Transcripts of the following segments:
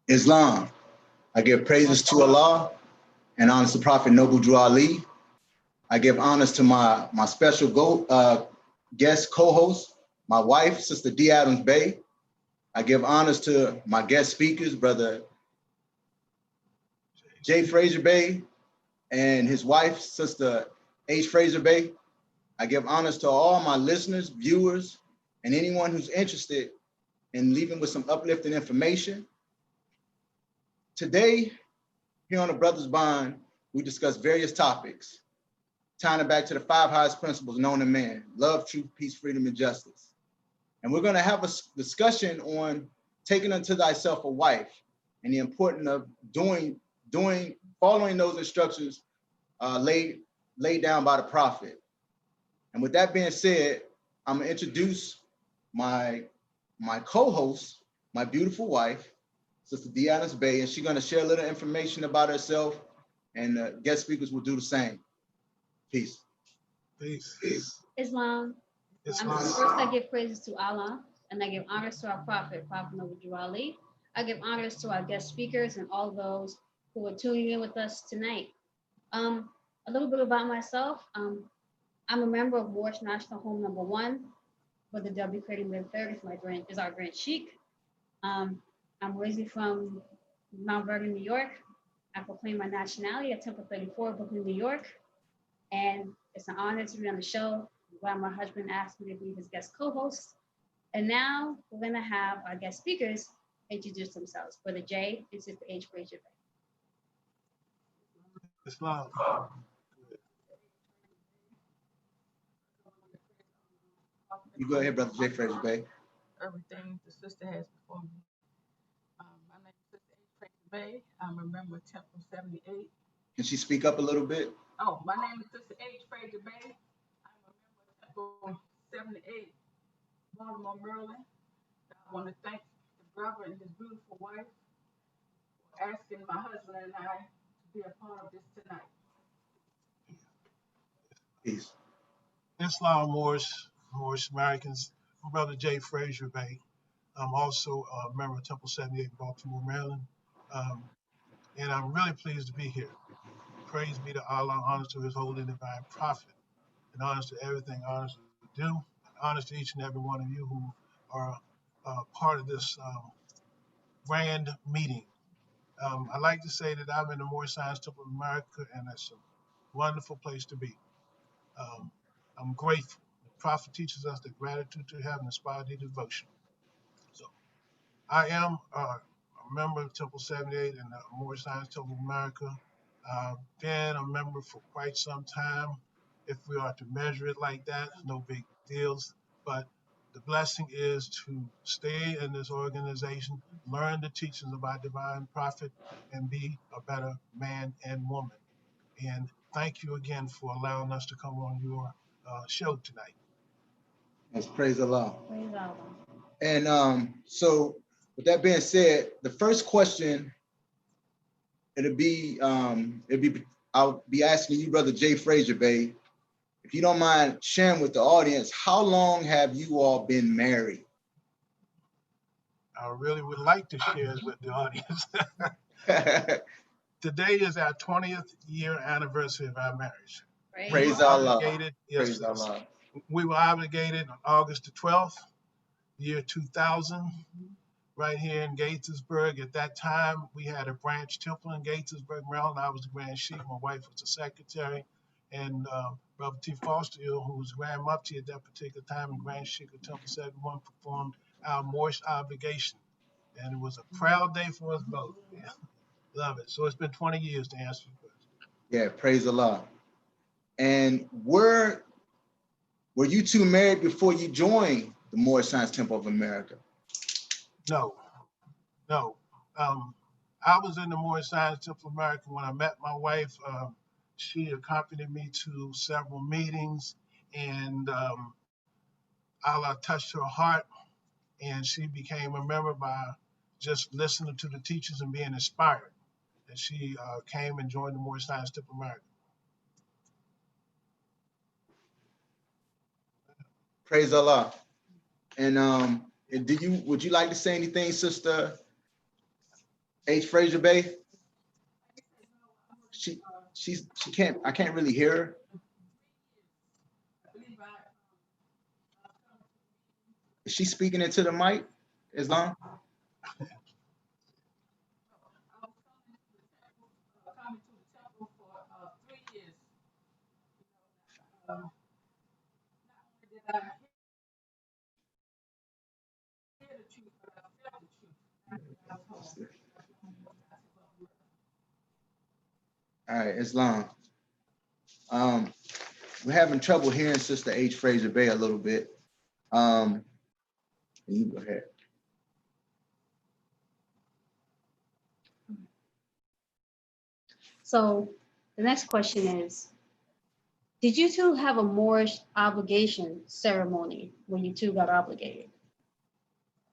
Islam. I give praises to Allah and honors to Prophet Noble Drew Ali. I give honors to my special guest co-host, my wife, Sister D. Adams Bay. I give honors to my guest speakers, Brother J. Fraser Bay and his wife, Sister H. Fraser Bay. I give honors to all my listeners, viewers, and anyone who's interested in leaving with some uplifting information. Today, here on the Brothers Bond, we discuss various topics, tying it back to the 5 highest principles known to man: love, truth, peace, freedom, and justice. And we're going to have a discussion on taking unto thyself a wife and the importance of following those instructions laid down by the prophet. And with that being said, I'm going to introduce my co-host, my beautiful wife, Sister Deanna Bay, and she's going to share a little information about herself, and guest speakers will do the same. Peace. Peace. Islam. First, I give praises to Allah, and I give honors to our Prophet Noble Drew Ali. I give honors to our guest speakers and all those who are tuning in with us tonight. A little bit about myself. I'm a member of Moorish National Home Number 1, with the W. Creating Live Third is our Grand Sheikh. I'm originally from Mount Vernon, New York. I proclaim my nationality at Temple 34, Brooklyn, New York. And it's an honor to be on the show. I'm glad my husband asked me to be his guest co-host. And now we're gonna have our guest speakers introduce themselves. Brother Jay and Sister H. Fraser. Islam. You go ahead, Brother J. Fraser Bay. Everything the sister has before me. My name is Sister H. Fraser Bay. I'm a member of Temple 78. Can she speak up a little bit? Oh, my name is Sister H. Fraser Bay. I'm a member of Temple 78, Baltimore, Maryland. I want to thank the brother and his beautiful wife for asking my husband and I to be a part of this tonight. Peace. Islam, Moorish Americans. I'm Brother J. Fraser Bay. I'm also a member of Temple 78 in Baltimore, Maryland. And I'm really pleased to be here. Praise be to Allah, honors to his holy divine prophet, and honors to everything honors to do, and honors to each and every one of you who are part of this grand meeting. I like to say that I'm in the Moorish Science Temple of America, and it's a wonderful place to be. I'm grateful. The prophet teaches us that gratitude to heaven inspires the devotion. So I am a member of Temple 78 and the Moorish Science Temple of America. I've been a member for quite some time. If we are to measure it like that, no big deals. But the blessing is to stay in this organization, learn the teachings of our divine prophet, and be a better man and woman. And thank you again for allowing us to come on your show tonight. Let's praise Allah. Praise Allah. And so with that being said, the first question, I'll be asking you, Brother J. Fraser Bay, if you don't mind sharing with the audience, how long have you all been married? I really would like to share it with the audience. Today is our 20th year anniversary of our marriage. Praise Allah. Yes, Praise Allah. We were obligated on August the 12th, year 2000, right here in Gaithersburg. At that time, we had a branch temple in Gaithersburg, Maryland. I was the Grand Sheikh. My wife was the secretary. And Brother T. Foster, who was Grand Mufti at that particular time, and Grand Sheikh of Temple 71, performed our Moorish obligation. And it was a proud day for us both. Yeah. Love it. So it's been 20 years to answer your question. Yeah, praise Allah. And were you two married before you joined the Moorish Science Temple of America? No. I was in the Moorish Science Temple of America when I met my wife. She accompanied me to several meetings, and Allah touched her heart, and she became a member by just listening to the teachers and being inspired. And she came and joined the Moorish Science Temple of America. Praise Allah. And would you like to say anything, Sister H. Fraser Bay. She she can't. I can't really hear her. I believe Is she speaking into the mic? Islam? I was coming to the temple for 3 years. Not only did I hear the truth, but I felt the truth. I was home. All right, Islam. Um, we're having trouble hearing Sister H. Fraser Bay a little bit. You go ahead. So the next question is, did you two have a marriage obligation ceremony when you two got obligated?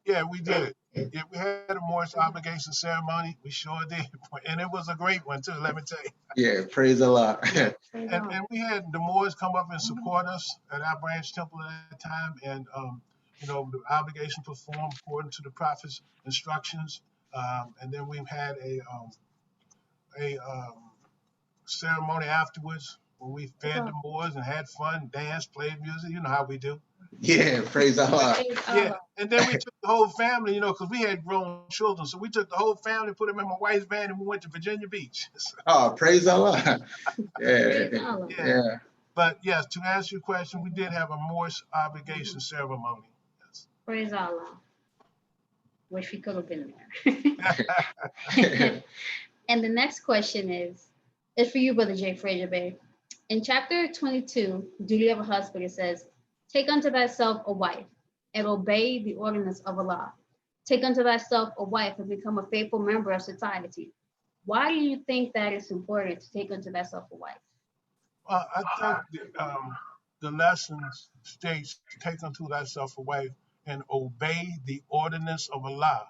Yeah, we did. Yeah, we had a marriage obligation ceremony. We sure did. And it was a great one too, let me tell you. Yeah, praise Allah. Yeah. Praise And, God. and we had the Moors come up and support us at our branch temple at that time. And, the obligation performed according to the prophet's instructions. And then we've had a ceremony afterwards where we fed the Moors and had fun, danced, played music. You know how we do. Yeah, praise Allah. Praise Yeah, Allah. and then we took the whole family, because we had grown children. So we took the whole family, put them in my wife's van, and we went to Virginia Beach. Oh, praise Allah. Yeah, Praise Allah. Yeah, yeah. but yes, to answer your question, we did have a Moorish obligation ceremony. Yes. Praise Allah. Wish we could have been Yeah. there. And the next question is for you, Brother J. Fraser Bay. In chapter 22, Duty of a Husband, it says, take unto thyself a wife and obey the ordinance of Allah. Take unto thyself a wife and become a faithful member of society. Why do you think that it's important to take unto thyself a wife? I think the lesson states, take unto thyself a wife and obey the ordinance of Allah.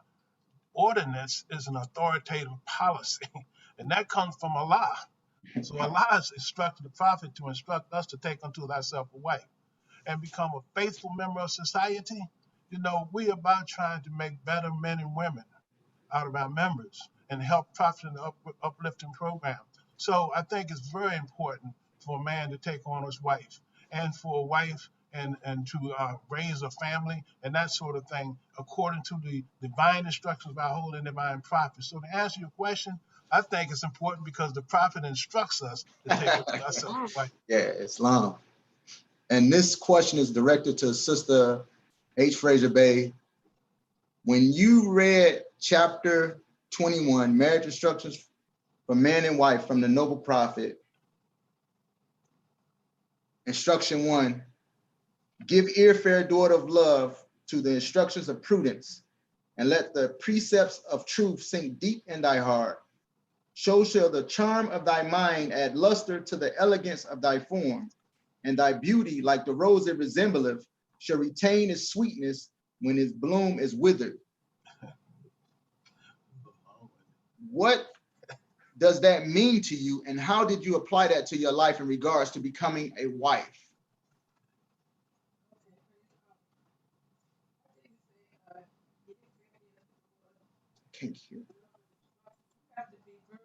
Ordinance is an authoritative policy, and that comes from Allah. So Allah has instructed the prophet to instruct us to take unto thyself a wife and become a faithful member of society. We about trying to make better men and women out of our members and help profit in the uplifting program. So I think it's very important for a man to take on his wife and for a wife and to raise a family and that sort of thing according to the divine instructions of our holy and divine prophet. So to answer your question, I think it's important because the prophet instructs us to take unto ourselves a wife. Yeah, Islam. And this question is directed to Sister H. Fraser Bay. When you read chapter 21, marriage instructions for man and wife from the noble prophet, instruction 1, give ear, fair daughter of love, to the instructions of prudence, and let the precepts of truth sink deep in thy heart. So shall the charm of thy mind add luster to the elegance of thy form, and thy beauty, like the rose it resembleth, shall retain its sweetness when its bloom is withered. What does that mean to you, and how did you apply that to your life in regards to becoming a wife? Thank you. Have to be very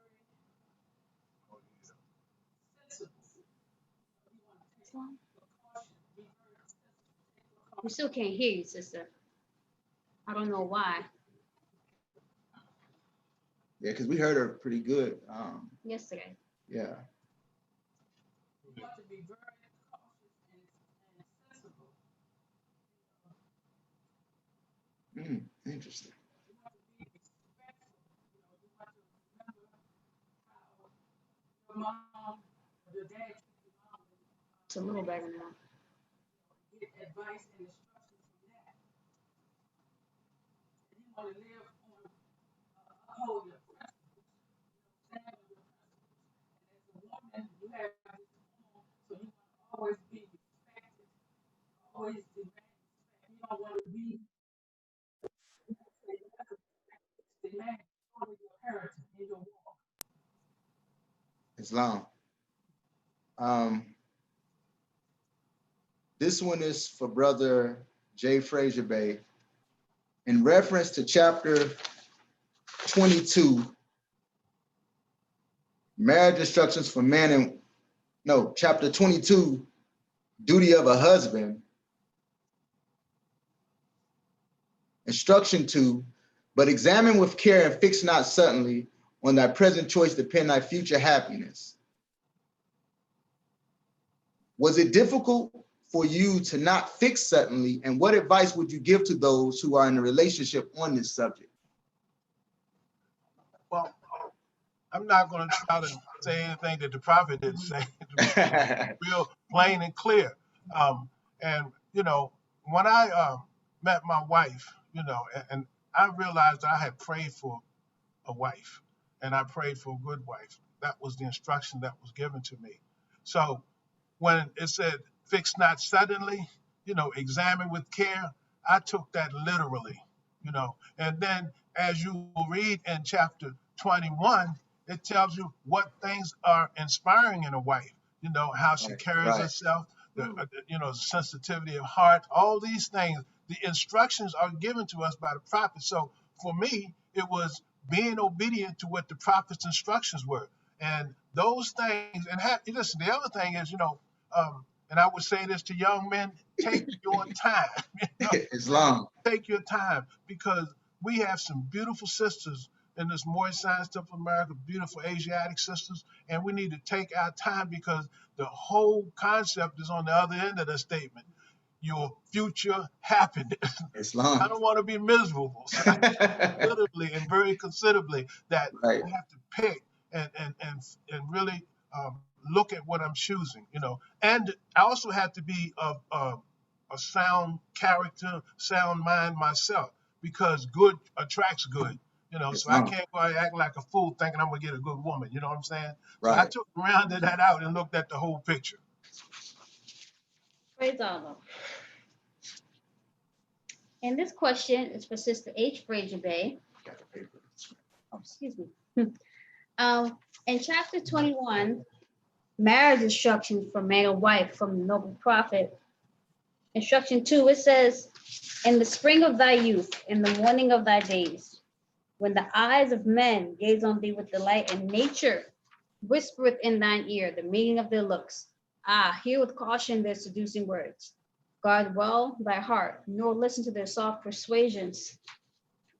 sensible. We still can't hear you, sister. I don't know why. Yeah, because we heard her pretty good. Yesterday. Yeah. You have to be very cautious and sensible. Interesting. You have to be respectful. You have to remember how your mom or your dad treated your mom. It's a little better now. Get advice and instructions from that. And you want to live on uphold your principles, stand on your principles. And as a woman, you have this home, so you want to always be respected, always demand respect. You don't want to be demand over your heritage and your walk. Islam. This one is for Brother J. Fraser Bay. In reference to chapter 22, marriage instructions for men and, no, chapter 22, duty of a husband. Instruction 2, but examine with care and fix not suddenly on thy present choice depend thy future happiness. Was it difficult for you to not fix suddenly? And what advice would you give to those who are in a relationship on this subject? Well, I'm not going to try to say anything that the prophet didn't say, to be real plain and clear. And, you know, when I met my wife, you know, and I realized I had prayed for a wife and I prayed for a good wife. That was the instruction that was given to me. So when it said, fix not suddenly, you know, examine with care, I took that literally, you know. And then as you will read in chapter 21, it tells you what things are inspiring in a wife, you know, how she carries herself, you know, sensitivity of heart, all these things. The instructions are given to us by the prophet. So for me, it was being obedient to what the prophet's instructions were. And those things, and listen, the other thing is, you know, and I would say this to young men, take your time. You know, Islam. take your time, because we have some beautiful sisters in this Moorish Science Temple of America, beautiful Asiatic sisters, and we need to take our time because the whole concept is on the other end of the statement. Your future happiness. Islam. I don't want to be miserable. So I take it literally and very considerably that Right. I have to pick and really look at what I'm choosing, you know. And I also have to be a sound character, sound mind myself, because good attracts good, you know. So I Islam. can't go out act like a fool thinking I'm gonna get a good woman, you know what I'm saying? So I Right. took rounded that out and looked at the whole picture. Praise Allah. And this question is for Sister H. Fraser Bay. Oh, excuse me. In chapter 21, marriage instructions for man and wife from the noble prophet. Instruction 2, it says, in the spring of thy youth, in the morning of thy days, when the eyes of men gaze on thee with delight, and nature whispereth in thine ear the meaning of their looks. Hear with caution their seducing words. Guard well thy heart, nor listen to their soft persuasions.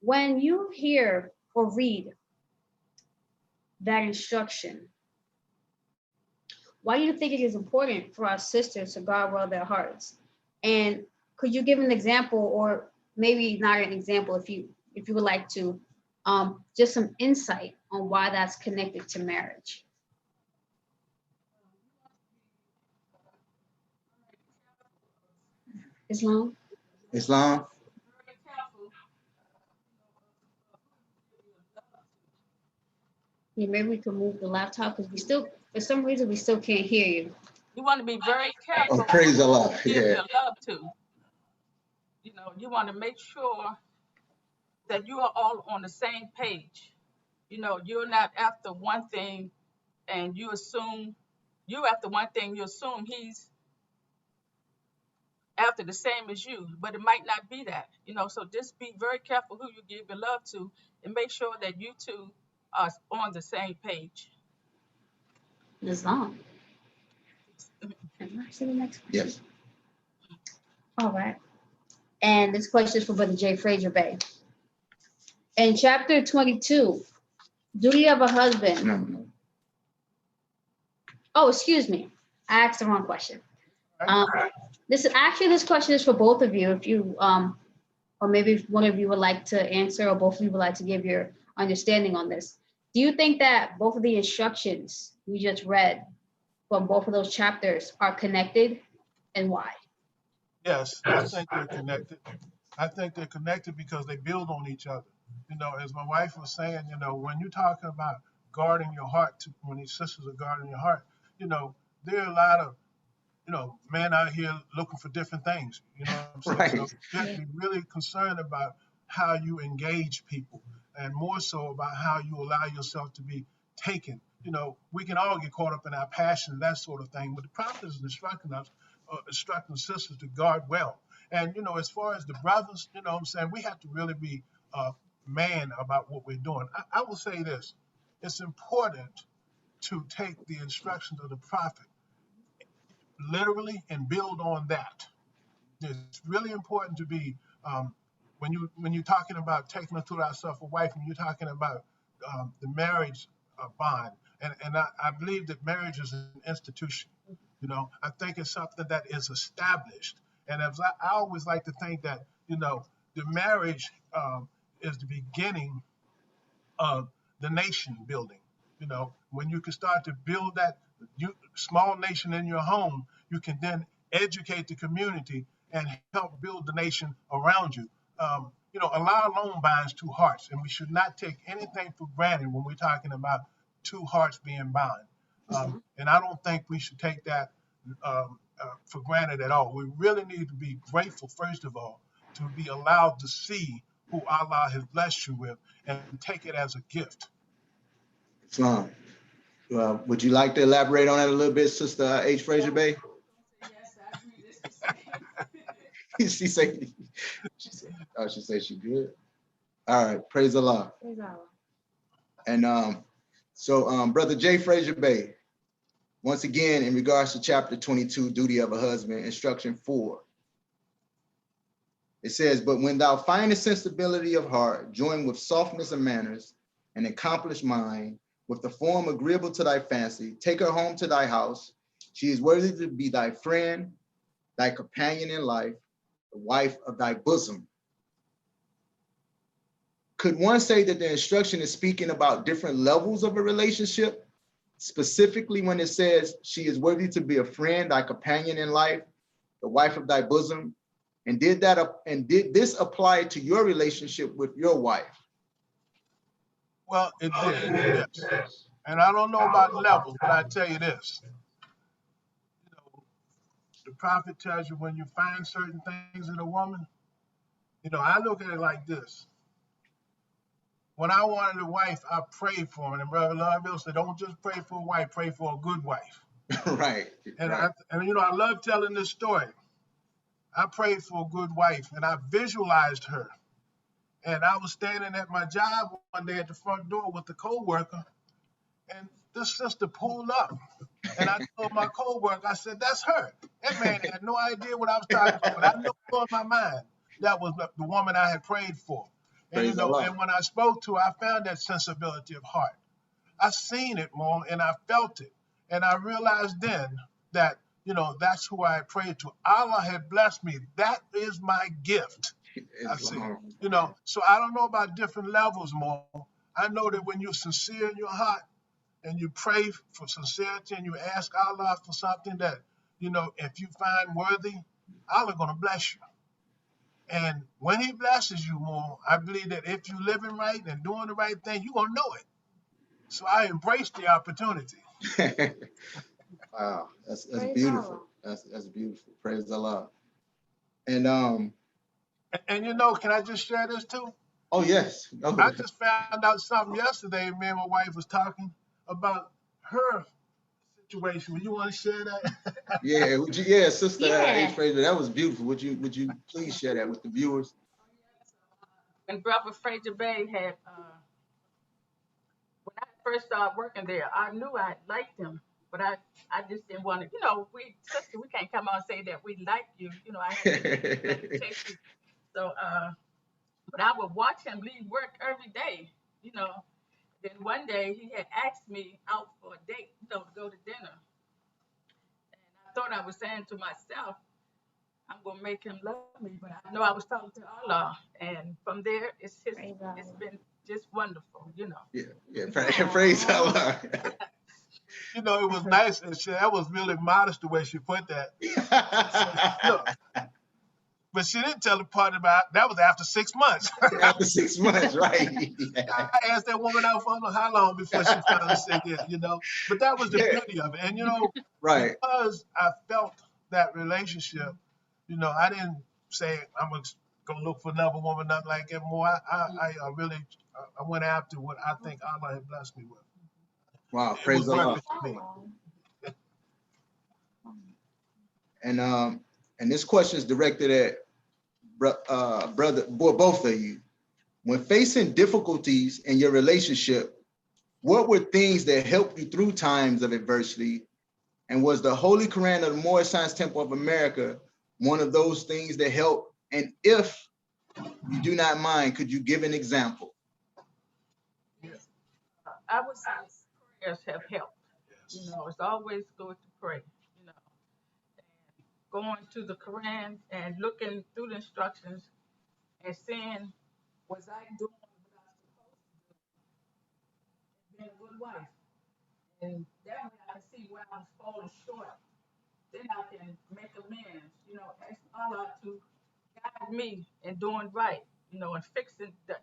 When you hear or read that instruction, why do you think it is important for our sisters to guard well their hearts? And could you give an example, or maybe not an example, if you would like to, just some insight on why that's connected to marriage? Islam? Islam. Very careful. Yeah, maybe we can move the laptop because we still, for some reason, we still can't hear you. You want to be very Oh, careful praise who Allah. you give Yeah. your love to. You know, you want to make sure that you are all on the same page. You know, you're not after one thing and you assume you after one thing, you assume he's after the same as you, but it might not be that. You know, so just be very careful who you give your love to and make sure that you two are on the same page. Islam. And let's see the next question. Yes. All right. And this question is for Brother J. Fraser Bay. In chapter 22, duty of a husband. No. Oh, excuse me. I asked the wrong question. This question is for both of you. If you or maybe if one of you would like to answer, or both of you would like to give your understanding on this. Do you think that both of the instructions we just read from both of those chapters are connected, and why? Yes, I think they're connected. I think they're connected because they build on each other. You know, as my wife was saying, you know, when you're talking about guarding your heart, when these sisters are guarding your heart, you know, there are a lot of, you know, men out here looking for different things. You know what I'm saying? Right. So you have to be really concerned about how you engage people, and more so about how you allow yourself to be taken. You know, we can all get caught up in our passion, that sort of thing, but the prophet is instructing us, instructing sisters to guard well. And, you know, as far as the brothers, you know what I'm saying, we have to really be man about what we're doing. I will say this. It's important to take the instructions of the prophet literally and build on that. It's really important to be when you're talking about taking unto thyself a wife, when you're talking about the marriage bond, and I believe that marriage is an institution. You know, I think it's something that is established, and as I always like to think that the marriage is the beginning of the nation building. You know, when you can start to build that small nation in your home, you can then educate the community and help build the nation around you. A law alone binds two hearts, and we should not take anything for granted when we're talking about two hearts being bound. And I don't think we should take that for granted at all. We really need to be grateful, first of all, to be allowed to see who Allah has blessed you with and take it as a gift. Islam. Would you like to elaborate on that a little bit, Sister H. Fraser Bay? Yes, I agree. It's the same. she said she good. All right, praise Allah. Praise Allah. And so Brother J. Fraser Bay, once again, in regards to chapter 22, duty of a husband, instruction 4. It says, but when thou findest sensibility of heart, joined with softness of manners, an accomplished mind, with the form agreeable to thy fancy, take her home to thy house. She is worthy to be thy friend, thy companion in life, the wife of thy bosom. Could one say that the instruction is speaking about different levels of a relationship? Specifically when it says she is worthy to be a friend, thy companion in life, the wife of thy bosom. And did this apply to your relationship with your wife? Well, it did, yes. And I don't know about levels, but I tell you this. The prophet tells you when you find certain things in a woman, I look at it like this. When I wanted a wife, I prayed for her. And Brother Larville said, don't just pray for a wife, pray for a good wife. Right. And, right. I love telling this story. I prayed for a good wife, and I visualized her. And I was standing at my job one day at the front door with a coworker, and this sister pulled up. And I told my coworker, I said, that's her. That man had no idea what I was talking about, but I know in my mind that was the woman I had prayed for. And and when I spoke to her, I found that sensibility of heart. I seen it, Mom, and I felt it. And I realized then that, that's who I had prayed to. Allah had blessed me. That is my gift. I see. So I don't know about different levels, Mom. I know that when you're sincere in your heart, and you pray for sincerity and you ask Allah for something that, if you find worthy, Allah gonna bless you. And when he blesses you more, I believe that if you're living right and doing the right thing, you're gonna know it. So I embrace the opportunity. Wow, that's beautiful. That's beautiful. Praise Allah. And can I just share this too? Oh yes. I just found out something yesterday. Me and my wife was talking about her situation. Would you want to share that? Yeah, Sister H. Fraser, that was beautiful. Would you please share that with the viewers? When Brother Fraser Bay had, when I first started working there, I knew I liked him, but I just didn't want to, we can't come out and say that we like you, I had to reputation. So, but I would watch him leave work every day, Then one day he had asked me out for a date, to go to dinner. And I thought I was saying to myself, I'm gonna make him love me, but I know I was talking to Allah, and from there it's been just wonderful, Yeah. Praise Allah. It was nice, and that was really modest the way she put that. Look, but she didn't tell the party about that was after 6 months. After 6 months, right? I asked that woman out for how long before she finally said yeah, But that was the beauty of it, and right. Because I felt that relationship. I didn't say I'm gonna go look for another woman, nothing like that. More, I really went after what I think Allah had blessed me with. Wow, praise Allah. And this question is directed at both of you. when facing difficulties in your relationship, what were things that helped you through times of adversity? And was the Holy Quran of the Moorish Science Temple of America one of those things that helped? And if you do not mind, could you give an example? Yes. I would say prayers have helped. You Yes. know, it's always good to pray, you know, and going to the Quran and looking through the instructions and seeing, was I doing what I was supposed to do and being a good wife? And that way I can see where I was falling short. Then I can make amends, you know, ask Allah to guide me in doing right, you know, and fixing the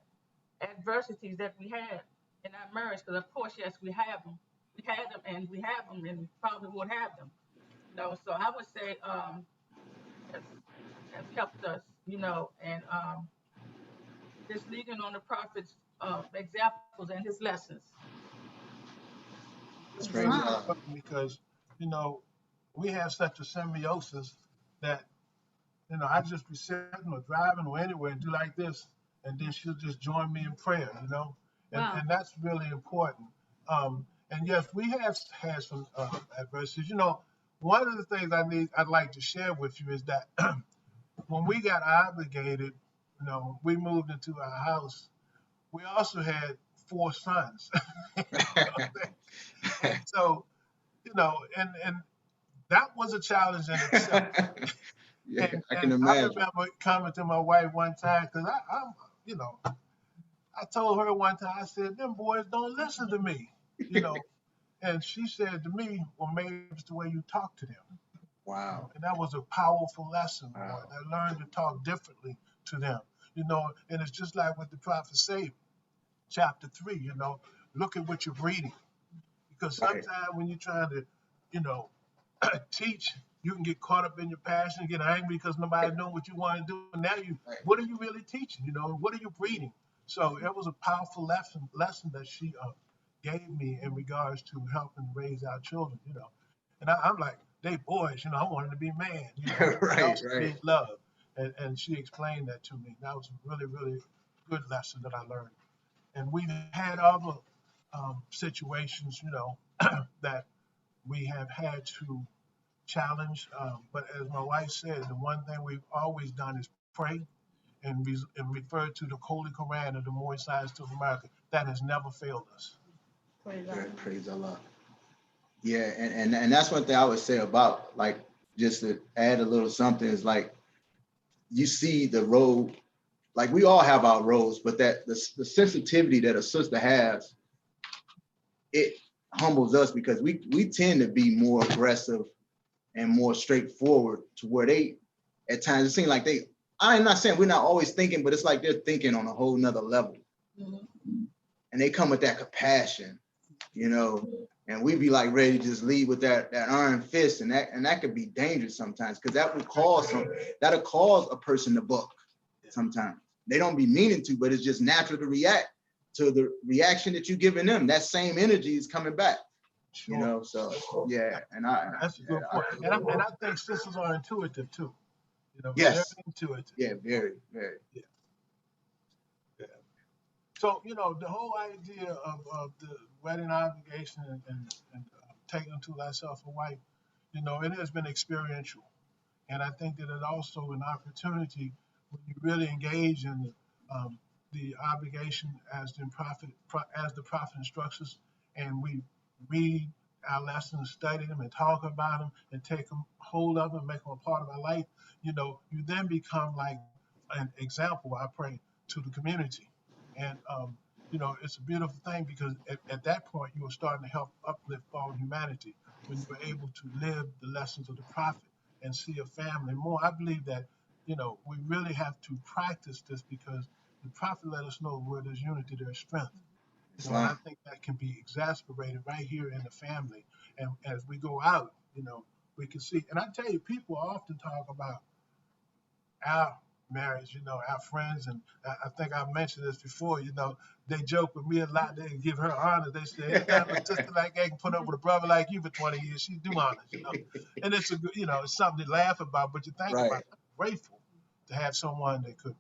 adversities that we had in our marriage. Because of course, yes, we have them. We had them, and we have them, and probably will have them. You know, so I would say prayers have helped us, you know, and just leading on the prophet's examples and his lessons. It's Praise very Wow. Allah. important because, you know, we have such a symbiosis that, you know, I just be sitting or driving or anywhere and do like this, and then she'll just join me in prayer, you know, Wow. and that's really important. And yes, we have had some adversities. You know, one of the things I'd like to share with you is that when we got obligated, you know, we moved into our house. We also had 4 sons, and so, you know, and that was a challenge in itself. Yeah, I can And I imagine. remember coming to my wife one time because I'm, you know, I told her one time, I said, them boys don't listen to me, you know. And she said to me, well, maybe it's the way you talk to them. Wow. And that was a powerful lesson, boy. Wow. I learned to talk differently to them, you know. And it's just like what the prophet said, chapter 3, you know, look at what you're reading. Because Right. sometimes when you're trying to, you know, teach, you can get caught up in your passion, get angry because nobody's doing what you want to do. And now Right. what are you really teaching? You know, what are you reading? So it was a powerful lesson that she gave me in regards to helping raise our children. You know, and I'm like, they boys, you know, I want them to be man. You know, they Right. also Right. need love, and she explained that to me. That was a really really good lesson that I learned. And we've had other situations, you know, that we have had to challenge. But as my wife said, the one thing we've always done is pray and refer to the Holy Quran of the Moorish Science of America. That has never failed us. Praise Yeah, Allah. praise Allah. Yeah, and that's one thing I would say about, like, just to add a little something, is like you see the road, like we all have our roads, but that the sensitivity that a sister has, it humbles us because we tend to be more aggressive and more straightforward to where they at times it seems like they, I'm not saying we're not always thinking, but it's like they're thinking on a whole nother level. Mhm. And they come with that compassion, you know, and we be like ready to just lead with that iron fist, and that could be dangerous sometimes because that'll cause a person to buck sometimes. They don't be meaning to, but it's just natural to react to the reaction that you're giving them. That same energy is coming back, you Sure. know. So yeah, That's a good point. And I think sisters are intuitive too. You know, very yes, intuitive. yeah, very, very. Yeah. Yeah. So, you know, the whole idea of the wedding obligation and taking to thyself a wife, you know, it has been experiential. And I think that it's also an opportunity when you really engage in the obligation as as the prophet instructs us, and we read our lessons, study them, and talk about them, and take them hold of them, make them a part of our life. You know, you then become like an example, I pray, to the community. And you know, it's a beautiful thing because at that point you are starting to help uplift all humanity when you are able to live the lessons of the prophet and see a family more. I believe that, you know, we really have to practice this because the prophet let us know where there's unity, there's strength. You know, and I Islam. think that can be exasperated right here in the family. And as we go out, you know, we can see. And I tell you, people often talk about our marriage, you know, our friends, and I think I've mentioned this before, you know, they joke with me a lot. They give her honor. They say, anytime a sister like that can put up with a brother like you for 20 years, she do honors, you know. And it's a good, you know, it's something to laugh about, but you think about Right. it. I'm grateful to have someone that could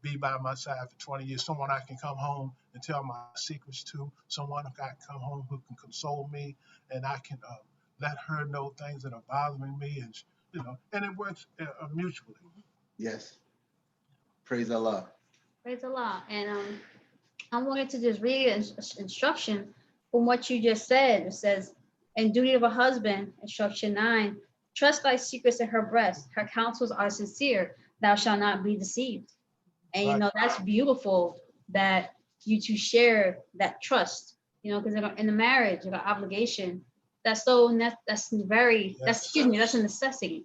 be by my side for 20 years, someone I can come home and tell my secrets to, someone I can come home who can console me, and I can let her know things that are bothering me, and and it works mutually. Yes. Praise Allah. Praise Allah. And I wanted to just read an instruction from what you just said. It says, in duty of a husband, instruction 9, trust thy secrets in her breast. Her counsels are sincere. Thou shalt not be deceived. And Right. that's beautiful that you two share that trust. Because in the marriage, an obligation, that's very, excuse me, that's a necessity.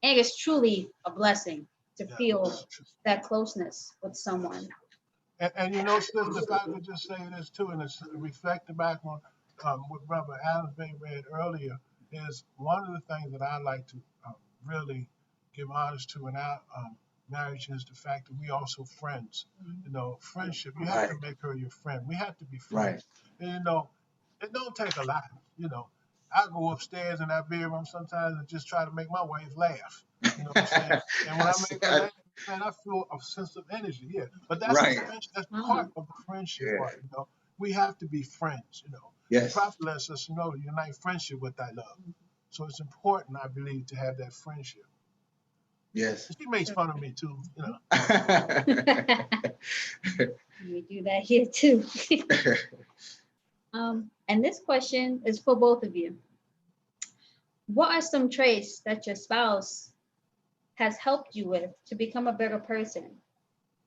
And it's truly a blessing to feel that closeness with someone. And sister, if I could just say this too, and it's reflecting back on what Brother Adam Bay read earlier, is one of the things that I like to really give honors to in our marriage is the fact that we also friends. Friendship, you have to make her your friend. We have to be friends. And it don't take a lot. I go upstairs in that bedroom sometimes and just try to make my wife laugh. You know what I'm saying? And when I make her laugh, man, I feel a sense of energy. Yeah, but that's that's part of the friendship part. We have to be friends. Yes. The prophet lets us know to unite friendship with thy love. So it's important, I believe, to have that friendship. Yes. She makes fun of me too. We do that here too. And this question is for both of you. What are some traits that your spouse has helped you with to become a better person?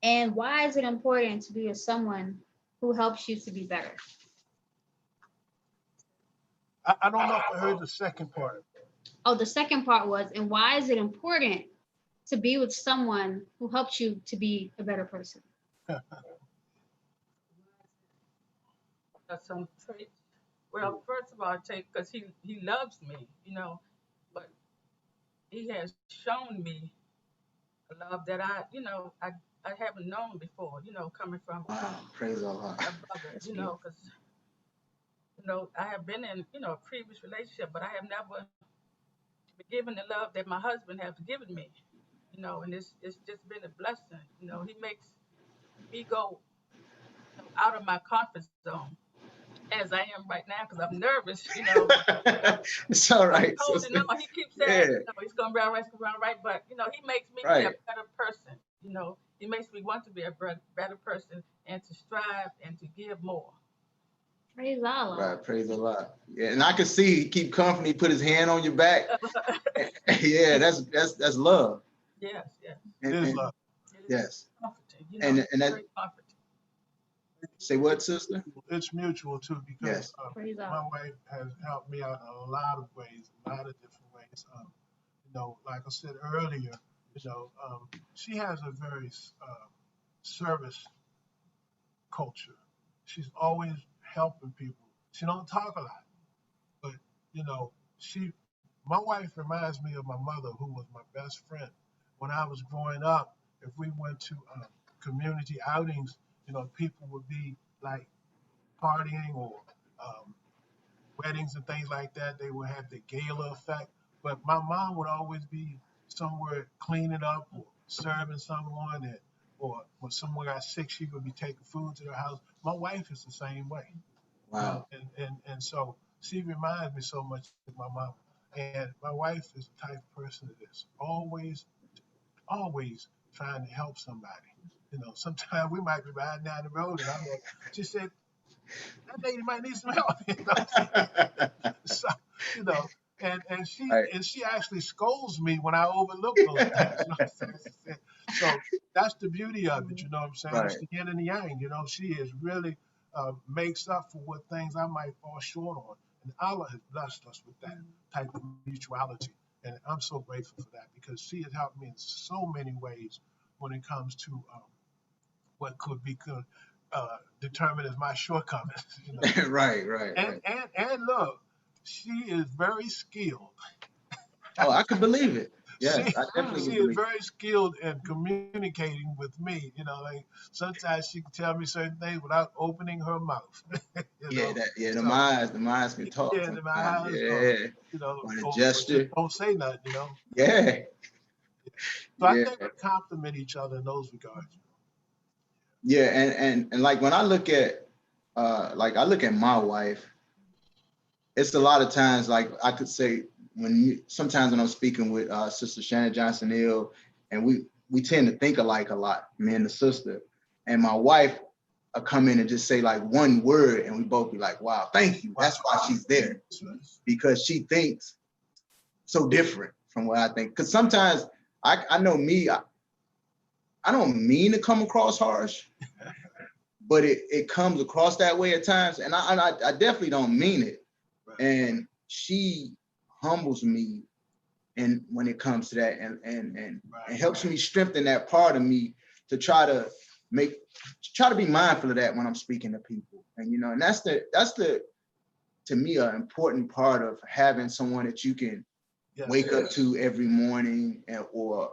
And why is it important to be with someone who helps you to be better? I don't know if I heard the second part. Oh, the second part was, and why is it important to be with someone who helps you to be a better person? That's some traits. Well, first of all, I take because he loves me, but he has shown me a love that I haven't known before, coming from Praise Allah. a brother, because I have been in a previous relationship, but I have never been given the love that my husband has given me, and it's just been a blessing. He makes me go out of my comfort zone, as I am right now, because I'm nervous, It's all right. Holding on. He keeps saying, he's gonna be all right, it's gonna be all right, but he makes me be a better person. He makes me want to be a better person and to strive and to give more. Praise Allah. Right, praise Allah. Yeah, and I can see he keep comforting, he put his hand on your back. Yeah, that's love. Yes, yes. It is love. Yes. Comforting, and that very comforting. Say what, sister? It's mutual too, because Praise my Allah. wife has helped me out in a lot of ways, a lot of different ways. Like I said earlier, she has a very service culture. She's always helping people. She don't talk a lot, but my wife reminds me of my mother, who was my best friend. When I was growing up, if we went to community outings, people would be like partying or weddings and things like that. They would have the gala effect, but my mom would always be somewhere cleaning up or serving someone, or when someone got sick, she would be taking food to their house. My wife is the same way. Wow. And so she reminds me so much of my mom. And my wife is the type of person that is always trying to help somebody. Sometimes we might be riding down the road and I'm like, she said, that lady might need some help. So, and she actually scolds me when I overlook those things. So that's the beauty of it, you know what I'm saying? It's the yin and the yang, she is really makes up for what things I might fall short on. And Allah has blessed us with that type of mutuality. And I'm so grateful for that, because she has helped me in so many ways when it comes to what could be determined as my shortcomings. Right. And look, she is very skilled. Oh, I can believe it. Yes, I definitely She believe is very skilled in communicating with me. Like sometimes she can tell me certain things without opening her mouth. The minds can talk. Yeah, the eyes. On a Or gesture. just don't say nothing. Yeah. So I think we complement each other in those regards. Yeah, and like when I look at my wife, it's a lot of times like I could say sometimes when I'm speaking with Sister Shannon Johnson Hill, and we tend to think alike a lot, me and the sister, and my wife will come in and just say like one word, and we both be like, wow, thank you. That's why she's there, because she thinks so different from what I think. Because sometimes I know me, I don't mean to come across harsh, but it comes across that way at times, and I definitely don't mean it. Right. And she humbles me, and when it comes to that, and helps me strengthen that part of me to try to be mindful of that when I'm speaking to people. And you know, and that's the to me an important part of having someone that you can wake up to every morning, or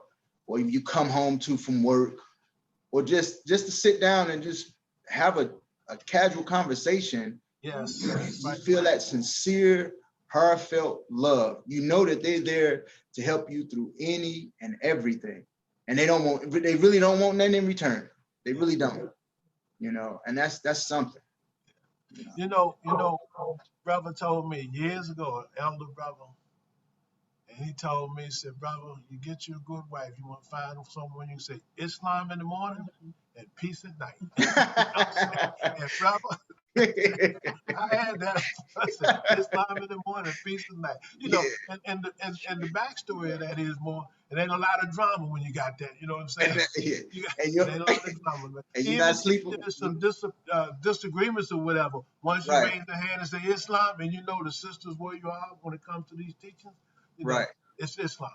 you come home to from work, or just to sit down and just have a casual conversation. Yes. You feel that sincere, heartfelt love. You know that they're there to help you through any and everything. And they really don't want nothing in return. They really don't. You know, and that's something. You know, brother told me years ago, an elder brother, and he told me, he said, brother, you get you a good wife. You want to find someone you say Islam in the morning and peace at night. You know what I'm saying? And brother, I had that. I said, Islam in the morning, peace at night. You know, and the backstory of that is more, it ain't a lot of drama when you got that. You know what I'm saying? It ain't a lot of drama. Man. And you're Even not sleeping. if there's some disagreements or whatever, once you raise the hand and say Islam, and you know the sisters where you are when it comes to these teachings, you know, it's Islam.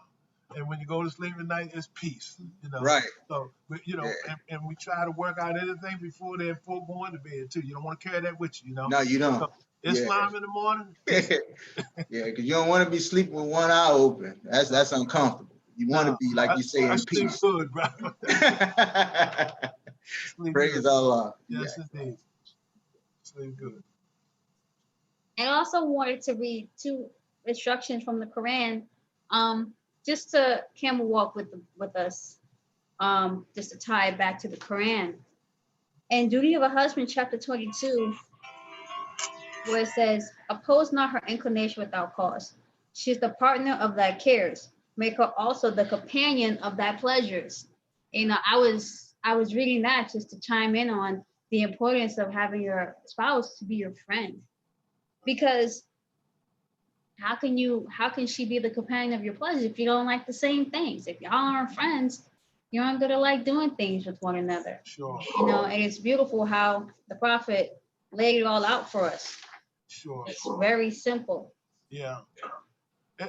And when you go to sleep at night, it's peace. You know, so you know, and we try to work out anything before going to bed too. You don't want to carry that with you. You know, no, you don't. So, Islam in the morning. Yeah, because you don't want to be sleeping with one eye open. That's uncomfortable. You want to be like you say in sleep peace. good, bro. Praise Allah. Yes, indeed. Sleep good. I also wanted to read 2 instructions from the Quran, just to camel walk with us, just to tie it back to the Quran. And Duty of a Husband, chapter 22, where it says, oppose not her inclination without cause. She is the partner of thy cares. Make her also the companion of thy pleasures. You know, I was reading that just to chime in on the importance of having your spouse to be your friend. Because how can she be the companion of your pleasures if you don't like the same things? If y'all aren't friends, you aren't gonna like doing things with one another. Sure. You know, and it's beautiful how the prophet laid it all out for us. Sure. It's very simple. Yeah.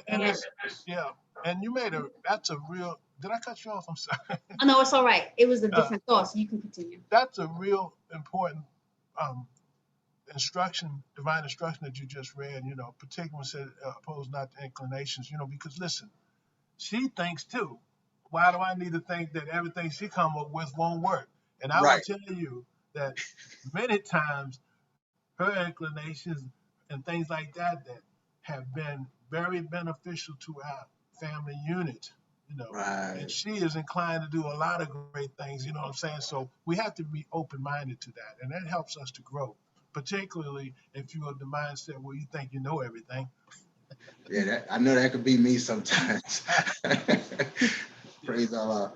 And it's, yeah. And you made that's a real, did I cut you off? I'm sorry. Oh, no, it's all right. It was a different thought, so you can continue. That's a real important divine instruction that you just read, you know, particularly when it said oppose not the inclinations, you know, because listen, she thinks too. Why do I need to think that everything she come up with won't work? And I will tell you that many times her inclinations and things like that have been very beneficial to our family unit, you know. And she is inclined to do a lot of great things, you know what I'm saying? So we have to be open-minded to that, and that helps us to grow, particularly if you're of the mindset where you think you know everything. Yeah, I know that could be me sometimes. Praise Allah.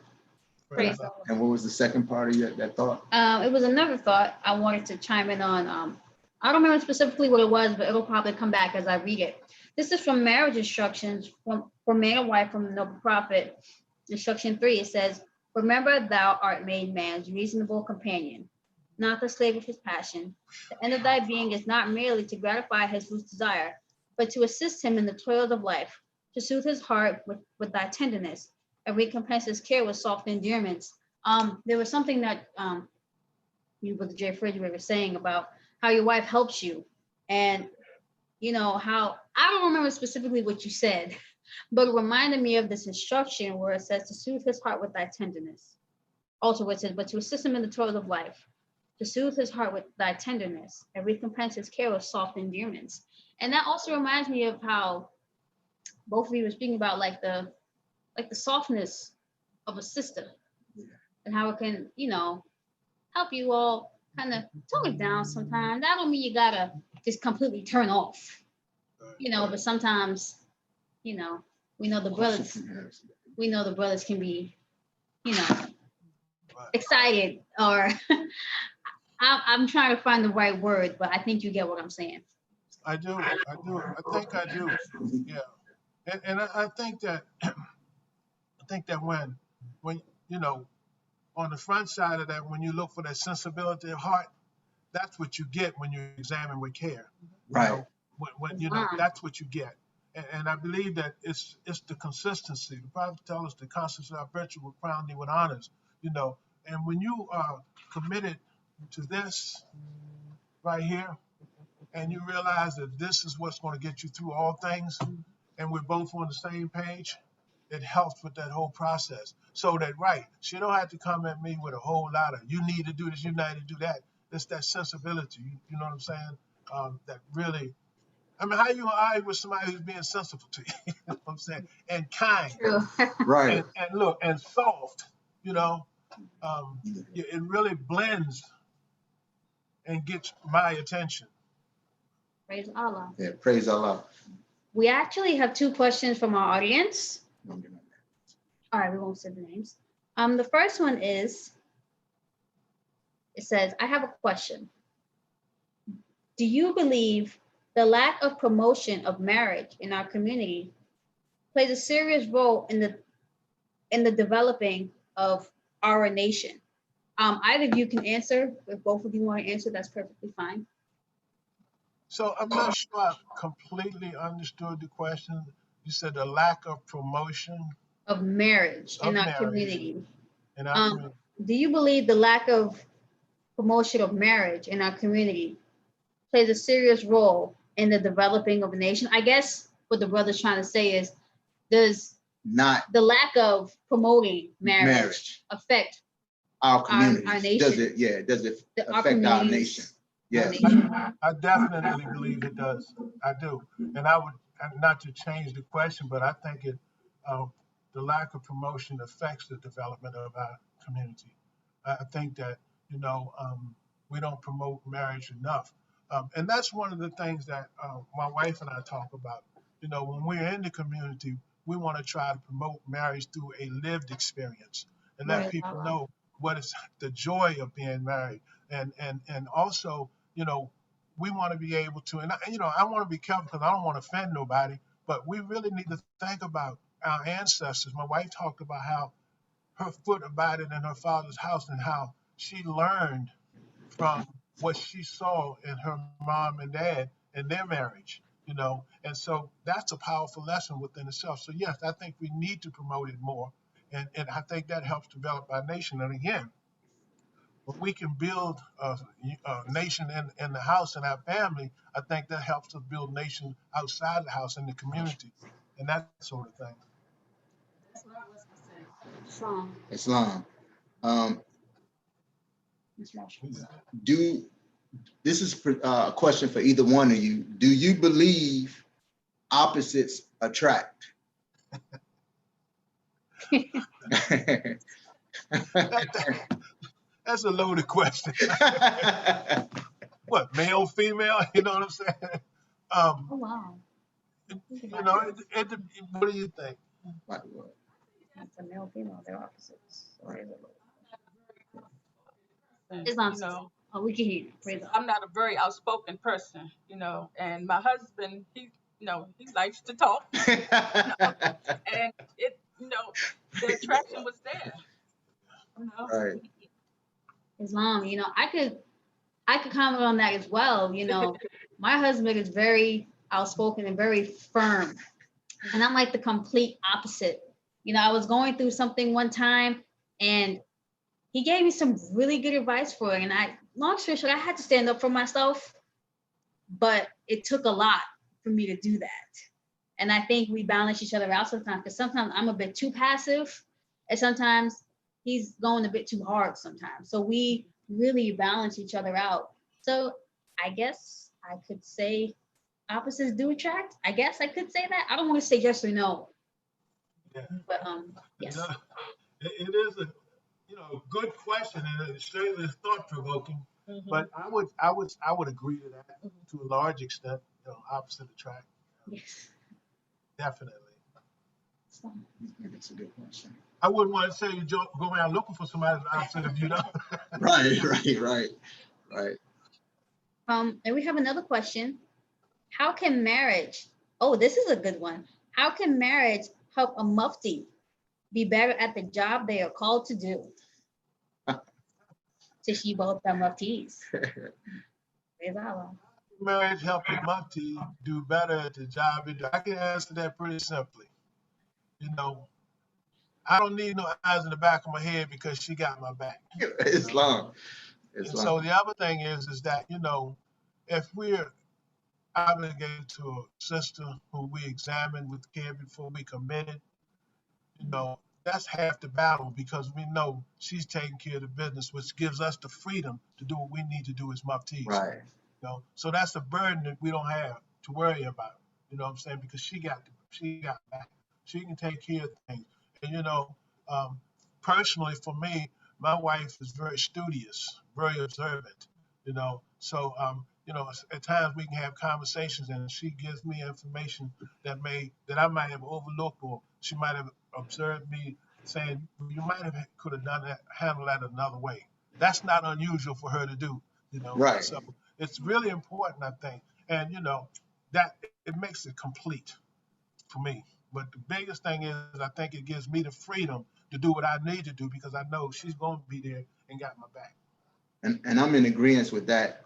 Praise Allah. And what was the second part of that thought? It was another thought I wanted to chime in on. I don't remember specifically what it was, but it'll probably come back as I read it. This is from marriage instructions for man and wife from the Noble Prophet. Instruction 3, it says, remember thou art made man's reasonable companion, not the slave of his passion. The end of thy being is not merely to gratify his loose desire, but to assist him in the toils of life, to soothe his heart with thy tenderness, and recompense his care with soft endearments. There was something that you, Brother Jay Frazier, were saying about how your wife helps you, and you know how I don't remember specifically what you said, but it reminded me of this instruction where it says to soothe his heart with thy tenderness. Also, it says, but to assist him in the toils of life, to soothe his heart with thy tenderness, and recompense his care with soft endearments. And that also reminds me of how both of you were speaking about like the softness of a sister, and how it can, you know, help you all kind of tone it down sometimes. That don't mean you gotta just completely turn off, but sometimes, we know the brothers can be, excited or I'm trying to find the right word, but I think you get what I'm saying. I do. I think I do. Yeah. And I think that when on the front side of that, when you look for that sensibility of heart, that's what you get when you examine with care. Right. That's what you get. And I believe that it's the consistency. The Bible tells us the constancy of virtue will crown thee with honors. And when you are committed to this right here, and you realize that this is what's going to get you through all things, and we're both on the same page, it helps with that whole process. So that, right, she don't have to come at me with a whole lot of, you need to do this, you need to do that. It's that sensibility, you know what I'm saying? That really, how you argue with somebody who's being sensible to you, you know what I'm saying? And kind, True. Right. and look, and soft, it really blends and gets my attention. Praise Allah. Yeah, praise Allah. We actually have 2 questions from our audience. All right, we won't say the names. The first one is, it says, I have a question. Do you believe the lack of promotion of marriage in our community plays a serious role in the developing of our nation? Either of you can answer. If both of you want to answer, that's perfectly fine. So I'm not sure I completely understood the question. You said the lack of promotion of marriage in our community. Do you believe the lack of promotion of marriage in our community plays a serious role in the developing of a nation? I guess what the brother's trying to say is, does not the lack of promoting marriage affect our community? Our nation? Does it affect our nation? Yes. I definitely believe it does. I do. And I would, not to change the question, but I think the lack of promotion affects the development of our community. I think that, we don't promote marriage enough. And that's one of the things that my wife and I talk about. When we're in the community, we want to try to promote marriage through a lived experience and let people know what is the joy of being married. And also, we want to be able to, and I want to be careful because I don't want to offend nobody, but we really need to think about our ancestors. My wife talked about how her foot abided in her father's house and how she learned from what she saw in her mom and dad in their marriage, and so that's a powerful lesson within itself. So yes, I think we need to promote it more, and I think that helps develop our nation. And again, when we can build a nation in the house and our family, I think that helps us build nation outside the house in the community and that sort of thing. That's what I was gonna say. Islam. This is a question for either one of you. Do you believe opposites attract? That's a loaded question. What, male, female? You know what I'm saying? Oh, wow. What do you think? It's a male, female, they're opposites. We can hear you. I'm not a very outspoken person, and my husband, he likes to talk, and the attraction was there, Right. Islam, I could comment on that as well. My husband is very outspoken and very firm, and I'm like the complete opposite. I was going through something one time, and he gave me some really good advice for it. And long story short, I had to stand up for myself, but it took a lot for me to do that. And I think we balance each other out sometimes, because sometimes I'm a bit too passive, and sometimes he's going a bit too hard sometimes. So we really balance each other out. So I guess I could say opposites do attract. I guess I could say that. I don't want to say yes or no. Yeah. But yes. It is Good question, and it certainly is thought provoking. But I would agree to that to a large extent. Opposite attract, Yes. definitely. So, That's a good question. I wouldn't want to say you go around looking for somebody that's opposite of you, know. Right, right. and we have another question. How can marriage, oh, this is a good one. How can marriage help a mufti be better at the job they are called to do? So she both are muftis. Praise Allah. Marriage help the mufti do better at the job. I can answer that pretty simply. You know, I don't need no eyes in the back of my head because she got my back. Islam. And so the other thing is that, if we're obligated to a sister who we examine with care before we commit it, that's half the battle because we know she's taking care of the business, which gives us the freedom to do what we need to do as muftis. Right. So that's a burden that we don't have to worry about. You know what I'm saying? Because she got back. She can take care of things. And personally for me, my wife is very studious, very observant. So at times we can have conversations, and she gives me information that I might have overlooked, or she might have observed me saying, "Well, you might have could have done that, handled that another way." That's not unusual for her to do. Right. So it's really important, I think, and that it makes it complete for me. But the biggest thing is, I think it gives me the freedom to do what I need to do because I know she's going to be there and got my back. And I'm in agreement with that